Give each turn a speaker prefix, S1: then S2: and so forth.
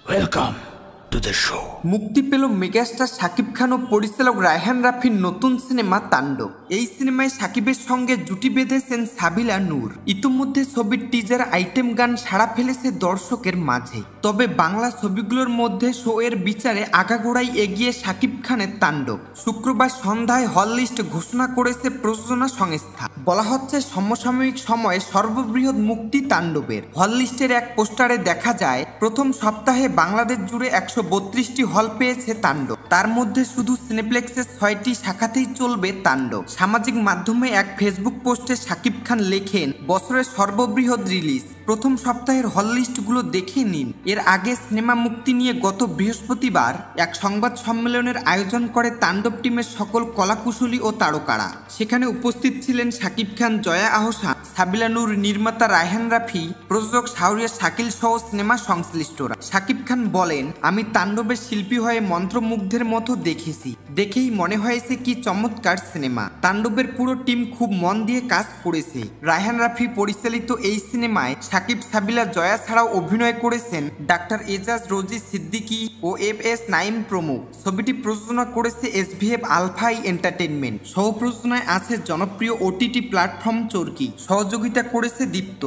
S1: Welcome to the show.
S2: মুক্তি পেল megastar Shakib Khan ও পরিচালক রায়হান রাফির নতুন সিনেমা তাণ্ডব। এই সিনেমায় শাকিবের সঙ্গে জুটি বেঁধেছেন সাবিলা নূর। ইতিমধ্যে ছবির টিজার আইটেম গান সাড়া ফেলেছে দর্শকের মাঝে। তবে বাংলা ছবিগুলোর মধ্যে শো এর বিচারে আগাগোড়াই এগিয়ে শাকিব খানের তাণ্ডব। শুক্রবার সন্ধ্যায় হল লিস্ট ঘোষণা করেছে প্রযোজনা সংস্থা। বলা হচ্ছে সমসাময়িক সময়ে সর্ববৃহৎ মুক্তি তাণ্ডবের। হল লিস্টের এক পোস্টারে দেখা যায় প্রথম সপ্তাহে বাংলাদেশ জুড়ে 132টি হল পেয়েছে তাণ্ডব। তার মধ্যে শুধু সিনেপ্লেক্সের 6টি শাখাতেই চলবে তাণ্ডব। সামাজিক মাধ্যমে এক ফেসবুক পোস্টে শাকিব খান লেখেন, বছরের সর্ববৃহৎ রিলিজ, প্রথম সপ্তাহের হল লিস্টগুলো দেখে নিন। এর আগে সিনেমা মুক্তি নিয়ে গত বৃহস্পতিবার এক সংবাদ সম্মেলনের আয়োজন করে তাণ্ডব টিমের সকল কলাকুশলী ও তারকারা। সেখানে উপস্থিত ছিলেন শাকিব খান, জয়া আহসান, সাবিলা নূর, নির্মাতা রায়হান রাফি, প্রযোজক শাহরিয়ার শাকিল সহ সিনেমা সংশ্লিষ্টরা। শাকিব খান বলেন, আমি তাণ্ডবের শিল্পী হয়ে মন্ত্রমুগ্ধের মতো দেখেছি। দেখেই মনে হয়েছে কি চমৎকার সিনেমা। তাণ্ডবের পুরো টিম খুব মন দিয়ে কাজ করেছে। রায়হান রাফি পরিচালিত এই সিনেমায় শাকিব, সাবিলা, জয়া ছাড়াও অভিনয় করেছেন ডাক্তার এজাজ, রোজি সিদ্দিকী ও এফ.এস. নাঈম প্রমুখ। ছবিটি প্রযোজনা করেছে এসভিএফ আলফাই এন্টারটেইনমেন্ট। সহ প্রযোজনায় আছে জনপ্রিয় ওটিটি প্ল্যাটফর্ম চরকি। সহযোগিতা করেছে দীপ্ত।